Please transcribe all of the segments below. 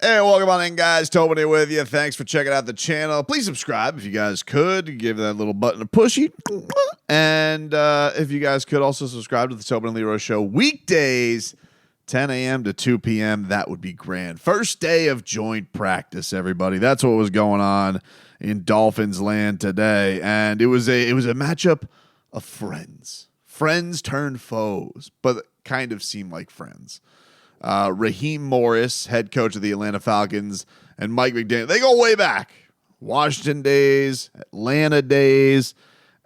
Hey, welcome on in, guys. Tobin here with you. Thanks for checking out the channel. Please subscribe if you guys could. Give that little button a pushy. And if you guys could also subscribe to the Tobin and Leroy Show weekdays, 10 a.m. to 2 p.m. That would be grand. First day of joint practice, everybody. That's what was going on in Dolphins land today. And it was a matchup of friends. Friends turned foes, but kind of seemed like friends. Raheem Morris, head coach of the Atlanta Falcons, and Mike McDaniel, they go way back. Washington days, Atlanta days,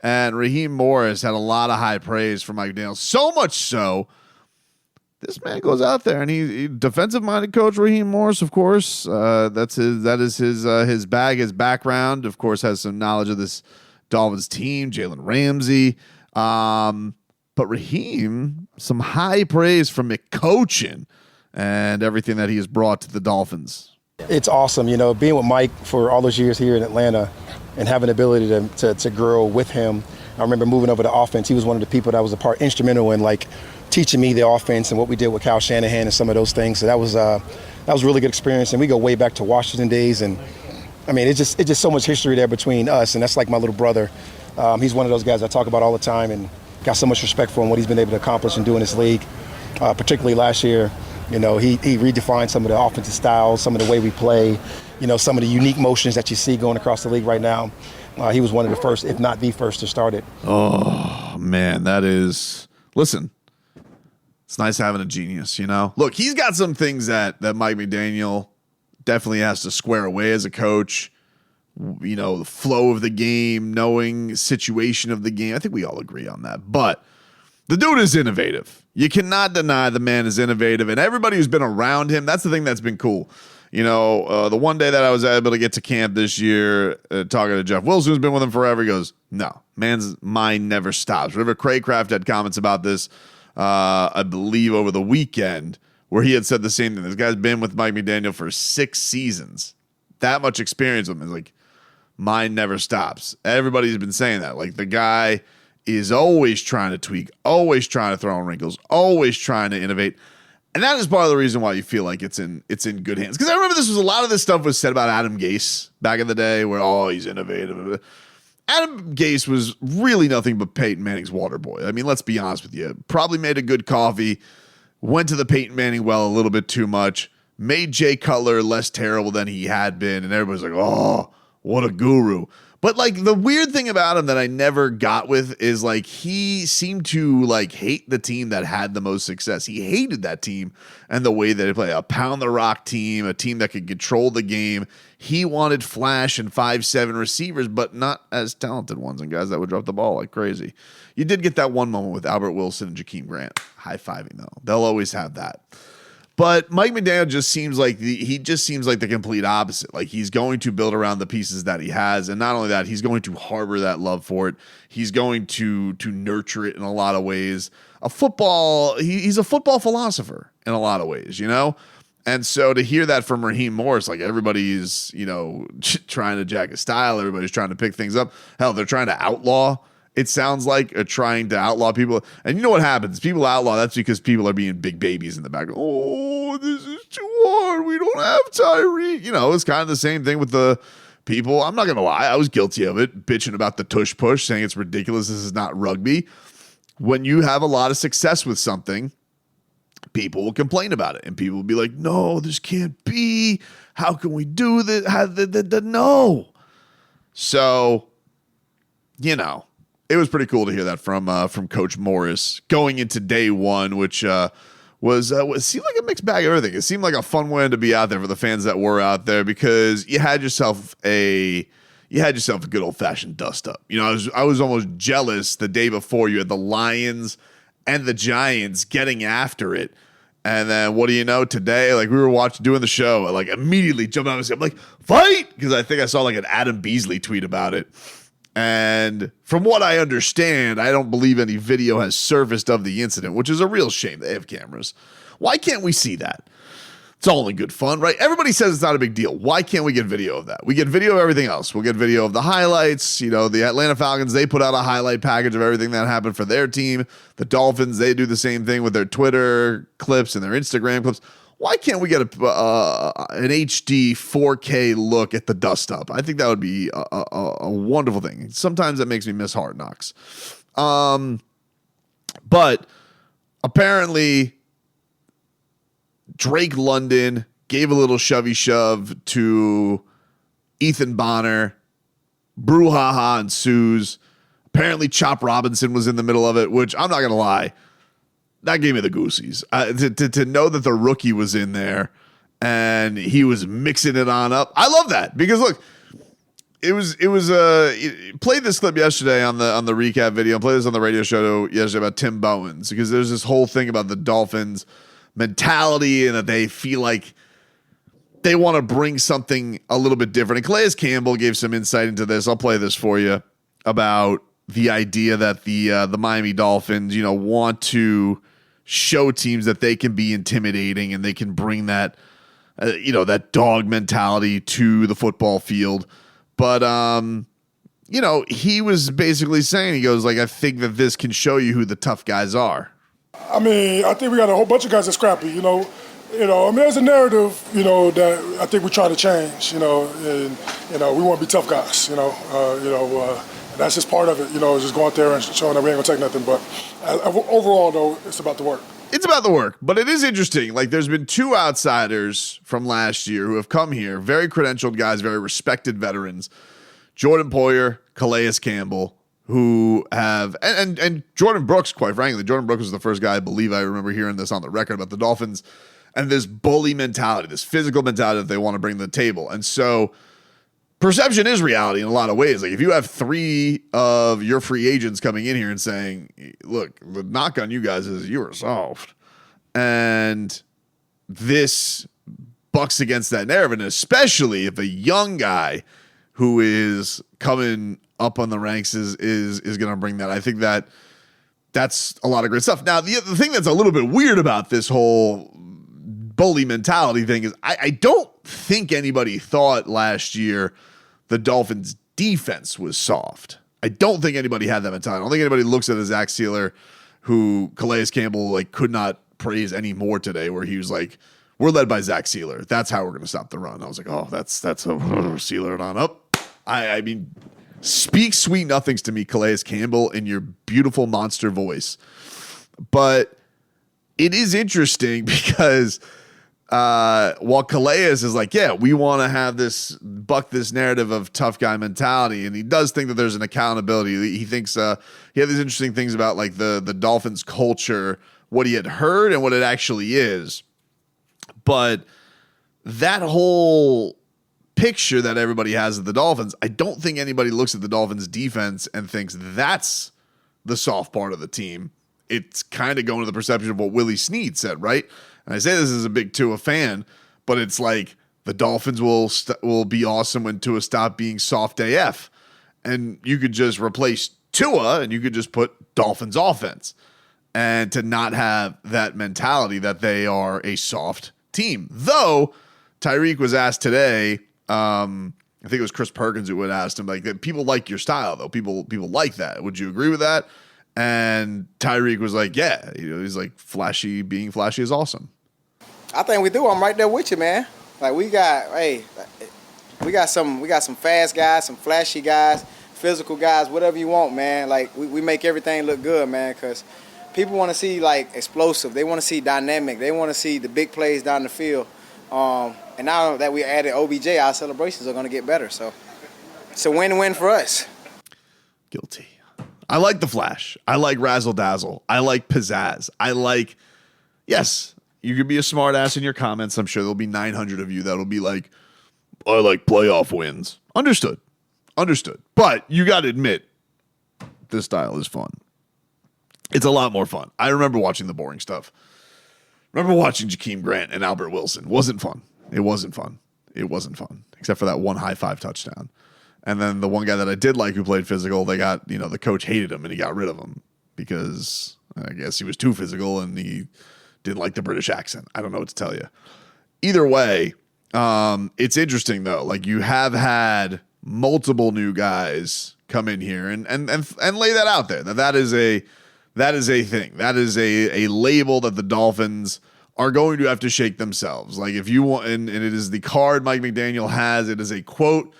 and Raheem Morris had a lot of high praise for Mike McDaniel. So much so, this man goes out there and he defensive-minded coach Raheem Morris, of course. That is his bag, his background. Of course, has some knowledge of this Dolphins team, Jalen Ramsey. But Raheem, some high praise from McCoachin and everything that he has brought to the Dolphins. It's awesome, being with Mike for all those years here in Atlanta and having the ability to grow with him. I remember moving over to offense. He was one of the people that was instrumental in teaching me the offense and what we did with Kyle Shanahan and some of those things. So that was a really good experience. And we go way back to Washington days. And I mean, it's just so much history there between us. And that's like my little brother. He's one of those guys I talk about all the time and got so much respect for him, what he's been able to accomplish and do in this league. Particularly last year, he redefined some of the offensive styles, some of the way we play, some of the unique motions that you see going across the league right now. He was one of the first, if not the first, to start it. Oh, man, that is... Listen, it's nice having a genius, Look, he's got some things that Mike McDaniel definitely has to square away as a coach. The flow of the game, knowing situation of the game. I think we all agree on that. But the dude is innovative. You cannot deny the man is innovative. And everybody who's been around him, that's the thing that's been cool. The one day that I was able to get to camp this year, talking to Jeff Wilson, who's been with him forever, he goes, no, man's mind never stops. River Craycraft had comments about this, I believe, over the weekend, where he had said the same thing. This guy's been with Mike McDaniel for 6 seasons. That much experience with him. It's like, mind never stops. Everybody's been saying that. The guy is always trying to tweak, always trying to throw in wrinkles, always trying to innovate. And that is part of the reason why you feel like it's in good hands. Because I remember a lot of this stuff was said about Adam Gase back in the day where, he's innovative. Adam Gase was really nothing but Peyton Manning's water boy. I mean, let's be honest with you. Probably made a good coffee, went to the Peyton Manning well a little bit too much, made Jay Cutler less terrible than he had been. And everybody's like, oh, what a guru. But the weird thing about him that I never got with is he seemed to hate the team that had the most success. He hated that team and the way that they play. A pound the rock team, a team that could control the game. He wanted flash and 5'7" receivers, but not as talented ones and guys that would drop the ball like crazy. You did get that one moment with Albert Wilson and Jakeem Grant. High-fiving though. They'll always have that. But Mike McDaniel just seems like the complete opposite. He's going to build around the pieces that he has, and not only that, he's going to harbor that love for it. He's going to nurture it in a lot of ways. He's a football philosopher in a lot of ways, And so to hear that from Raheem Morris, everybody's trying to jack his style, everybody's trying to pick things up. Hell, they're trying to outlaw. It sounds like trying to outlaw people. And you know what happens? People outlaw. That's because people are being big babies in the back. Oh, this is too hard. We don't have Tyreek. It's kind of the same thing with the people. I'm not going to lie. I was guilty of it, bitching about the tush push, saying it's ridiculous. This is not rugby. When you have a lot of success with something, people will complain about it. And people will be like, no, this can't be. How can we do this? No. So, it was pretty cool to hear that from Coach Morris going into day one, which was seemed like a mixed bag of everything. It seemed like a fun one to be out there for the fans that were out there because you had yourself a good old fashioned dust up. I was almost jealous the day before you had the Lions and the Giants getting after it. And then what do you know? Today, we were doing the show, immediately jumped out and said, I'm like, fight! Because I think I saw an Adam Beasley tweet about it. And from what I understand, I don't believe any video has surfaced of the incident, which is a real shame. They have cameras. Why can't we see that? It's all in good fun, right? Everybody says it's not a big deal. Why can't we get video of that? We get video of everything else. We'll get video of the highlights. The Atlanta Falcons, they put out a highlight package of everything that happened for their team. The Dolphins, they do the same thing with their Twitter clips and their Instagram clips. why can't we get an HD 4K look at the dust up? I think that would be a wonderful thing. Sometimes that makes me miss Hard Knocks. But apparently Drake London gave a little shovey shove to Ethan Bonner. Brouhaha ensues. Apparently Chop Robinson was in the middle of it, which I'm not going to lie, that gave me the goosies. To know that the rookie was in there and he was mixing it on up. I love that because look, played this clip yesterday on the recap video, played this on the radio show yesterday about Tim Bowens, because there's this whole thing about the Dolphins mentality and that they feel like they want to bring something a little bit different. And Calais Campbell gave some insight into this. I'll play this for you about the idea that the Miami Dolphins, want to show teams that they can be intimidating and they can bring that, that dog mentality to the football field. But, he was basically saying, he goes like, I think that this can show you who the tough guys are. I mean, I think we got a whole bunch of guys that scrappy, there's a narrative, that I think we try to change, and, we want to be tough guys, that's just part of it, just go out there and showing that we ain't gonna take nothing. But overall, though, it's about the work. It's about the work, but it is interesting. Like, there's been two outsiders from last year who have come here, very credentialed guys, very respected veterans, Jordan Poyer, Calais Campbell, who have, and Jordan Brooks, quite frankly. Jordan Brooks was the first guy, I believe I remember hearing this on the record about the Dolphins and this bully mentality, this physical mentality that they want to bring to the table. And so perception is reality in a lot of ways. Like, if you have three of your free agents coming in here and saying, look, the knock on you guys is you are soft, and this bucks against that narrative, and especially if a young guy who is coming up on the ranks is going to bring that. I think that's a lot of great stuff. Now, the thing that's a little bit weird about this whole bully mentality thing is I don't think anybody thought last year the Dolphins' defense was soft. I don't think anybody had that mentality. I don't think anybody looks at a Zach Sealer, who Calais Campbell could not praise anymore today, where he was like, we're led by Zach Sealer. That's how we're going to stop the run. I was like, oh, that's a Sealer on up. I mean, speak sweet nothings to me, Calais Campbell, in your beautiful monster voice. But it is interesting because while Calais is like, yeah, we want to have this narrative of tough guy mentality, and he does think that there's an accountability. He thinks he had these interesting things about like the Dolphins culture, what he had heard and what it actually is. But that whole picture that everybody has of the Dolphins, I don't think anybody looks at the Dolphins defense and thinks that's the soft part of the team. It's kind of going to the perception of what Willie Snead said, right? And I say this as a big Tua fan, but it's like the Dolphins will be awesome when Tua stop being soft AF. And you could just replace Tua and you could just put Dolphins offense. And to not have that mentality that they are a soft team. Though Tyreek was asked today, I think it was Chris Perkins who had asked him, like, people like your style, though. People like that. Would you agree with that? And Tyreek was like, yeah. He's like, being flashy is awesome. I think we do. I'm right there with you, man. Like, we got some fast guys, some flashy guys, physical guys, whatever you want, man. Like, we make everything look good, man, because people want to see, like, explosive. They want to see dynamic. They want to see the big plays down the field. And now that we added OBJ, our celebrations are going to get better. So it's a win-win for us. Guilty. I like the flash. I like razzle-dazzle. I like pizzazz. Yes, you could be a smart ass in your comments. I'm sure there'll be 900 of you that'll be like, I like playoff wins. Understood. But you got to admit, this style is fun. It's a lot more fun. I remember watching the boring stuff. Remember watching Jakeem Grant and Albert Wilson. It wasn't fun. Except for that one high five touchdown. And then the one guy that I did like who played physical, they got, the coach hated him and he got rid of him because I guess he was too physical and he didn't like the British accent. I don't know what to tell you. Either way, it's interesting though. Like, you have had multiple new guys come in here and lay that out there. That is a thing. That is a label that the Dolphins are going to have to shake themselves. Like if you want, and it is the card Mike McDaniel has, it is a quote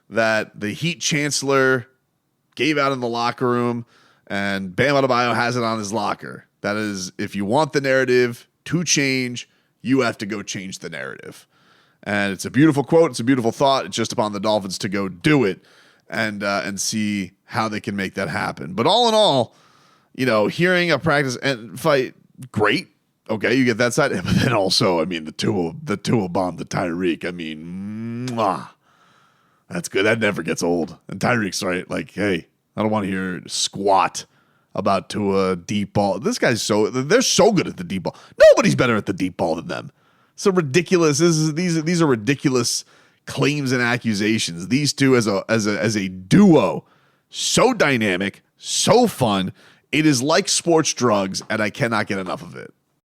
that the Heat chancellor gave out in the locker room, and Bam Adebayo has it on his locker. That is, if you want the narrative to change, you have to go change the narrative. And it's a beautiful quote. It's a beautiful thought. It's just upon the Dolphins to go do it and see how they can make that happen. But all in all, hearing a practice and fight, great. Okay, you get that side. But then also, the Tua bomb to Tyreek. Mwah. That's good. That never gets old. And Tyreek's right. Like, hey, I don't want to hear squat about Tua deep ball. This guy's they're so good at the deep ball. Nobody's better at the deep ball than them. So ridiculous. These are ridiculous claims and accusations. These two as a duo, so dynamic, so fun. It is like sports drugs, and I cannot get enough of it.